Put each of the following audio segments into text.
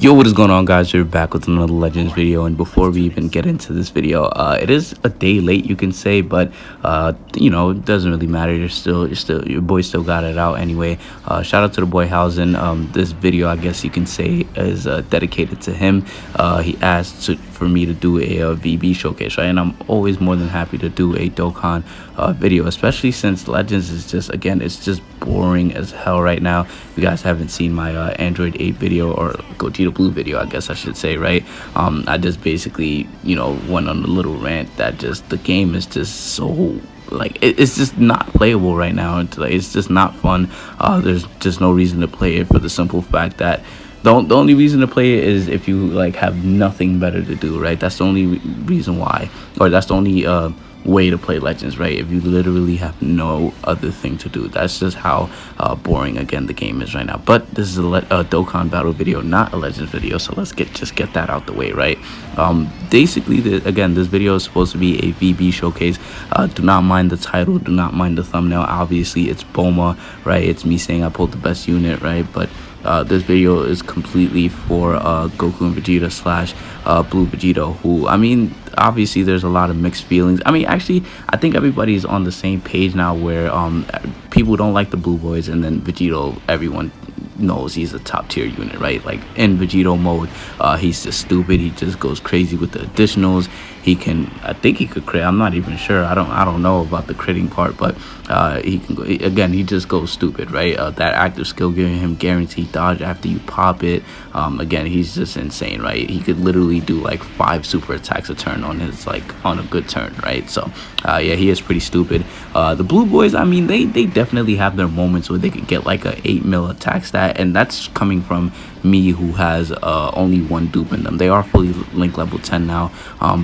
Yo, what is going on, guys? We're back with another Legends video, and before we even get into this video, it is a day late, you can say, but it doesn't really matter. Your boy still got it out anyway. Shout out to the boy Housen. This video, I guess you can say, is dedicated to him. He asked for me to do a VB showcase, right? And I'm always more than happy to do a Dokkan video, especially since Legends is just, again, it's just boring as hell right now. If you guys haven't seen my Android 8 video, or Gogeta Blue video, I guess I should say, right? I just basically, went on a little rant that just the game is just so, like, it's just not playable right now. It's just not fun. There's just no reason to play it, for the simple fact that the only reason to play it is if you like have nothing better to do, right? That's the only reason why, or that's the only way to play Legends, right? If you literally have no other thing to do. That's just how boring, again, the game is right now. But this is a Dokkan battle video, not a Legends video, so let's just get that out the way, right? Basically, again, this video is supposed to be a VB showcase. Do not mind the title, do not mind the thumbnail. Obviously, it's Bulma, right? It's me saying I pulled the best unit, right? But this video is completely for Goku and Vegeta slash Blue Vegeta, who, I mean, obviously there's a lot of mixed feelings. I mean, actually, I think everybody's on the same page now, where people don't like the Blue Boys, and then Vegeta, everyone knows he's a top tier unit, right? Like, in Vegito mode, he's just stupid. He just goes crazy with the additionals. He can, I think he could crit. I'm not even sure. I don't know about the critting part, but he can go, again, he just goes stupid, right? That active skill giving him guaranteed dodge after you pop it. Again, he's just insane, right? He could literally do like 5 super attacks a turn on his, like, on a good turn, right? So yeah, he is pretty stupid. The Blue Boys, I mean, they definitely have their moments where they could get like a 8 mil attack stat, and that's coming from me, who has only 1 dupe in them. They are fully linked level 10 now,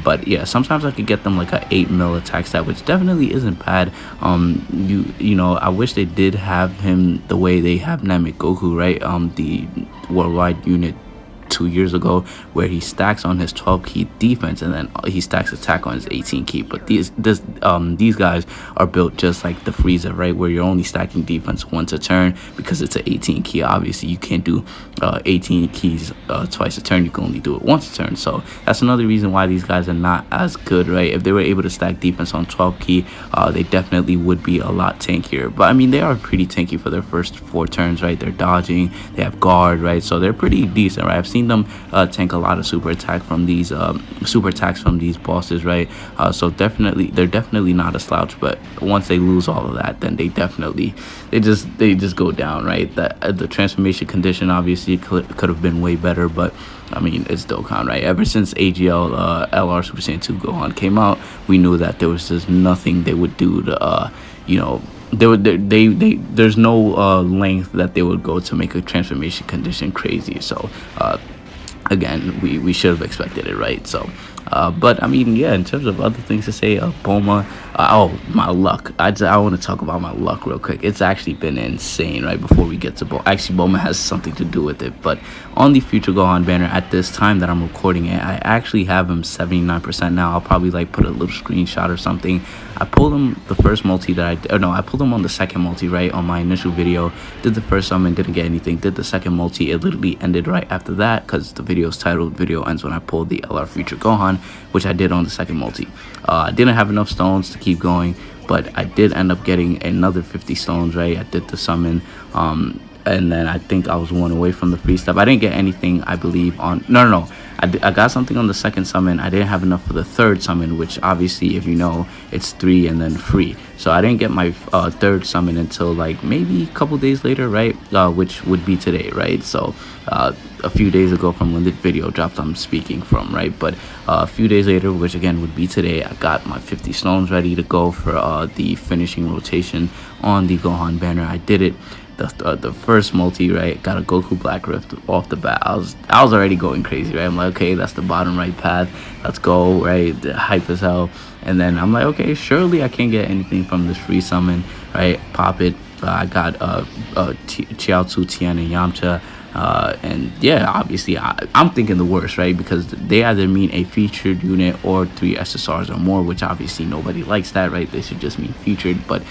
but yeah, sometimes I could get them like a 8 mil attack stat, which definitely isn't bad. I wish they did have him the way they have Namek Goku, right? The worldwide unit 2 years ago, where he stacks on his 12 key defense and then he stacks attack on his 18 key. But these guys are built just like the Frieza, right, where you're only stacking defense once a turn, because it's an 18 key. Obviously you can't do 18 keys twice a turn. You can only do it once a turn. So that's another reason why these guys are not as good, right? If they were able to stack defense on 12 key, they definitely would be a lot tankier. But I mean, they are pretty tanky for their first 4 turns, right? They're dodging, they have guard, right? So they're pretty decent, right? I've seen them tank a lot of super attacks from these bosses, right? So they're definitely not a slouch. But once they lose all of that, then they just go down, right? The transformation condition obviously could have been way better, but I mean, it's Dokkan, right? Ever since AGL LR Super Saiyan 2 Gohan came out, we knew that there was just nothing they would do to there's no length that they would go to make a transformation condition crazy. So again, we should have expected it, right? So but I mean, yeah, in terms of other things to say, Bulma, oh, my luck. I want to talk about my luck real quick. It's actually been insane, right? Before we get to Bulma, actually, Bulma has something to do with it. But on the Future Gohan banner, at this time that I'm recording it, I actually have him 79% now. I'll probably like put a little screenshot or something. I pulled him the first multi that I pulled him on the second multi, right? On my initial video, did the first summon, didn't get anything. Did the second multi, it literally ended right after that, because the video's titled "Video Ends When I Pull the LR Future Gohan," which I did on the second multi. I didn't have enough stones to keep going, but I did end up getting another 50 stones, right? I did the summon, and then I think I was 1 away from the free stuff. I didn't get anything, I believe, on no, I got something on the second summon. I didn't have enough for the third summon, which obviously, if you know, it's 3 and then free. So I didn't get my third summon until like maybe a couple days later, right? Which would be today, right? So a few days ago from when this video dropped, I'm speaking from, right? But a few days later, which again would be today, I got my 50 stones ready to go for the finishing rotation on the Gohan banner. I did it. The first multi, right, got a Goku Black Rift off the bat. I was already going crazy, right? I'm like, okay, that's the bottom right path, let's go, right? The hype as hell. And then I'm like, okay, surely I can't get anything from this free summon, right? Pop it. I got Chiaotzu, Tien, and Yamcha. And yeah, obviously I'm thinking the worst, right? Because they either mean a featured unit or 3 SSRs or more, which obviously nobody likes that, right? They should just mean featured. But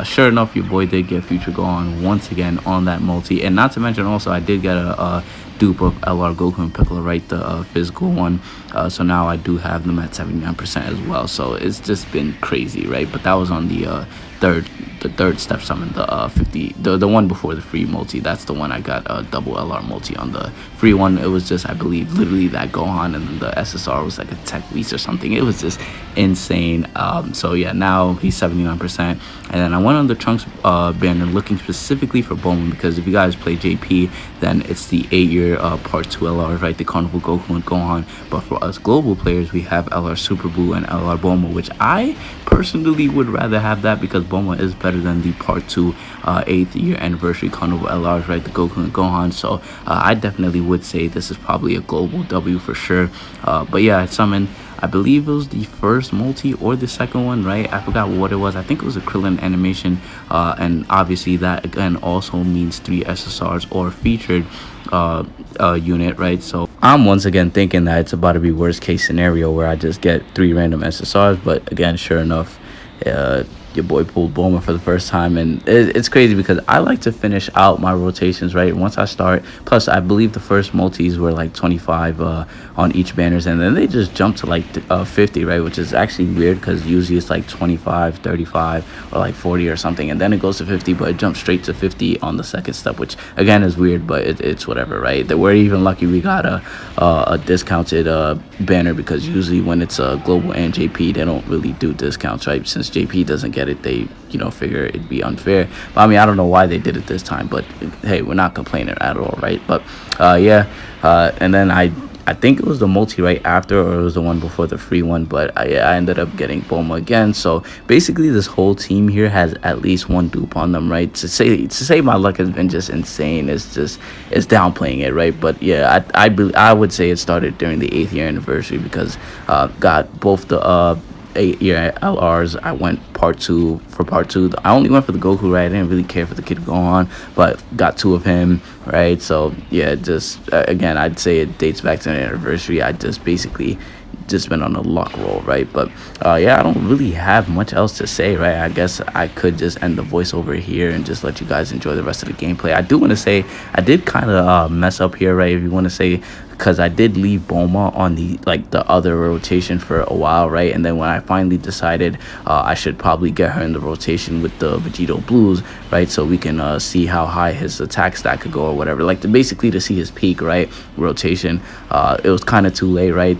sure enough, your boy did get featured Gohan once again on that multi. And not to mention also, I did get a dupe of LR Goku and Piccolo, right? The physical one. So now I do have them at 79% as well. So it's just been crazy, right? But that was on the third step summon, the 50, the one before the free multi. That's the one I got a double LR multi on. The free one, it was just, I believe, literally that Gohan, and then the SSR was like a tech lease or something. It was just insane. So yeah, now he's 79%. And then I went on the Trunks banner looking specifically for Bulma, because if you guys play JP, then it's the 8-year part 2 LRs, right? The Carnival Goku and Gohan. But for us global players, we have LR Super Buu and LR Bulma, which I personally would rather have that, because Bulma is better than the part 2 8th year anniversary Carnival LRs, right? The Goku and Gohan. So I definitely would say this is probably a global W for sure. But yeah, I summoned, I believe it was the first multi or the second one, right? I forgot what it was. I think it was a Krillin animation. And obviously that again also means 3 SSRs or featured unit, right? So I'm once again thinking that it's about to be worst case scenario where I just get 3 random SSRs. But again, sure enough, your boy pulled Bulma for the first time. And it's crazy because I like to finish out my rotations, right, once I start. Plus I believe the first multis were like 25 on each banners, and then they just jumped to like 50, right, which is actually weird because usually it's like 25, 35, or like 40 or something, and then it goes to 50, but it jumps straight to 50 on the second step, which again is weird, but it's whatever, right? That we're even lucky we got a discounted banner, because usually when it's a global and JP, they don't really do discounts, right? Since JP doesn't get it, they figure it'd be unfair. But I mean, I don't know why they did it this time, but hey, we're not complaining at all, right? But yeah, and then I think it was the multi right after, or it was the one before the free one, but I ended up getting Bulma again. So basically this whole team here has at least one dupe on them, right? To say my luck has been just insane, it's downplaying it, right? But yeah, I would say it started during the 8th year anniversary, because got both the 8-year LRs. I went part 2 for part 2. I only went for the Goku, right? I didn't really care for the Kid Gohan, but got 2 of him, right? So yeah, just again, I'd say it dates back to the anniversary. I just basically just been on a luck roll, right? But yeah, I don't really have much else to say, right? I guess I could just end the voiceover here and just let you guys enjoy the rest of the gameplay. I do want to say I did kind of mess up here, right? If you want to say, because I did leave Bulma on the other rotation for a while, right? And then when I finally decided I should probably get her in the rotation with the Vegito Blues, right? So we can see how high his attack stack could go or whatever, like basically to see his peak, right? Rotation. It was kind of too late, right?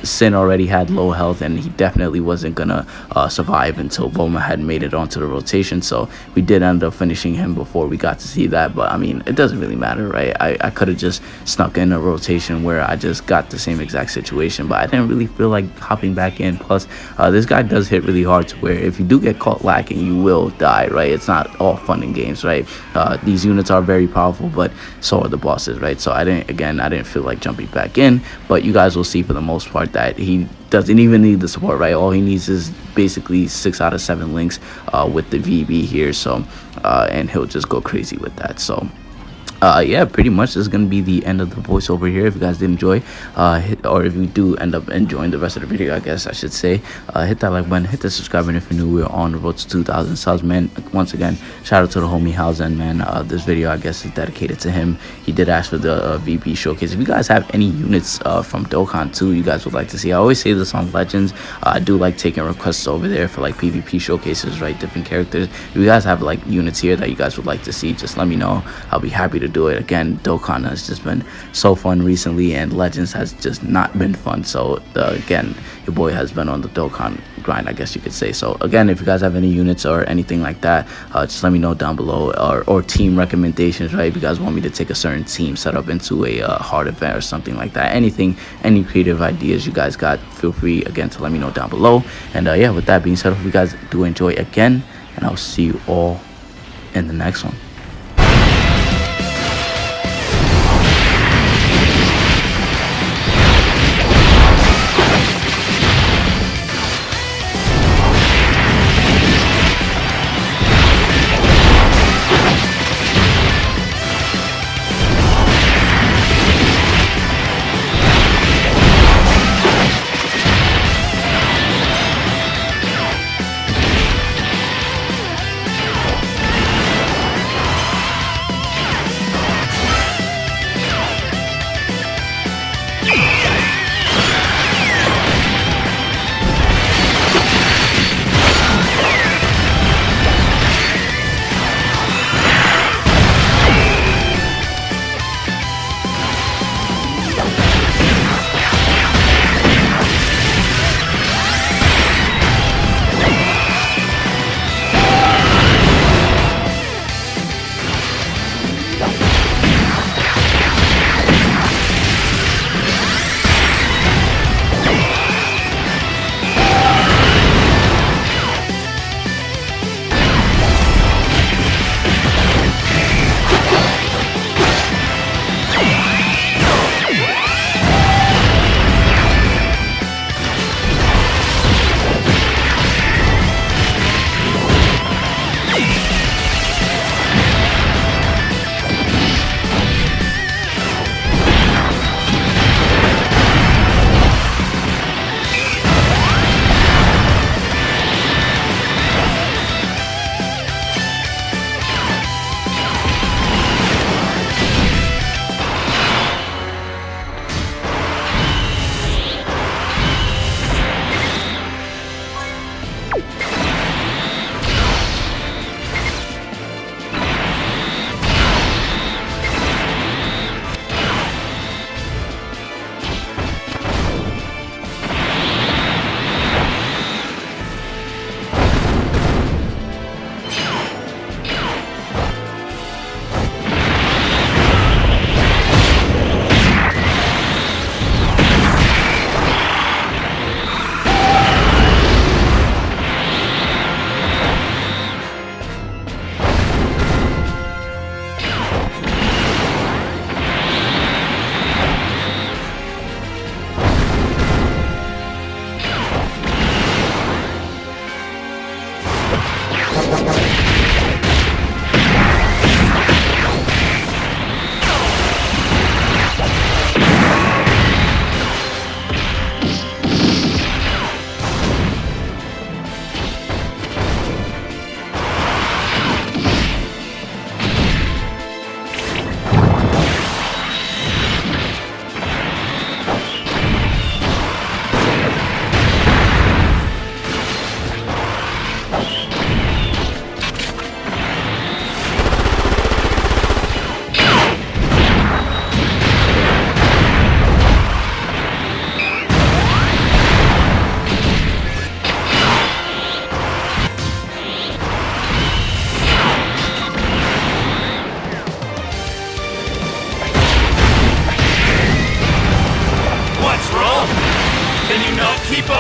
Sin already had low health, and he definitely wasn't gonna survive until Bulma had made it onto the rotation. So we did end up finishing him before we got to see that. But I mean, it doesn't really matter, right? I could have just snuck in a rotation where I just got the same exact situation, but I didn't really feel like hopping back in. Plus this guy does hit really hard, to where if you do get caught lacking, you will die, right? It's not all fun and games, right? These units are very powerful, but so are the bosses, right? So I didn't feel like jumping back in. But you guys will see for the most part that he doesn't even need the support, right? All he needs is basically 6 out of 7 links with the VB here. So and he'll just go crazy with that. So yeah, pretty much this is gonna be the end of the voiceover here. If you guys did enjoy, or if you do end up enjoying the rest of the video, I guess I should say, hit that like button, hit the subscribe button if you're new. We're on the road to 2,000 subs, man. Once again, shout out to the homie Howzen, man. This video, I guess, is dedicated to him. He did ask for the VP showcase. If you guys have any units from Dokkan 2 you guys would like to see, I always say this on Legends, I do like taking requests over there for like PvP showcases, right? Different characters. If you guys have like units here that you guys would like to see, just let me know. I'll be happy to do it. Again, Dokkan has just been so fun recently, and Legends has just not been fun. So again, your boy has been on the Dokkan grind, I guess you could say. So again, if you guys have any units or anything like that, just let me know down below, or team recommendations, right? If you guys want me to take a certain team set up into a hard event or something like that, anything, any creative ideas you guys got, feel free again to let me know down below. And yeah, with that being said, hope you guys do enjoy again, and I'll see you all in the next one.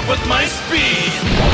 with my speed.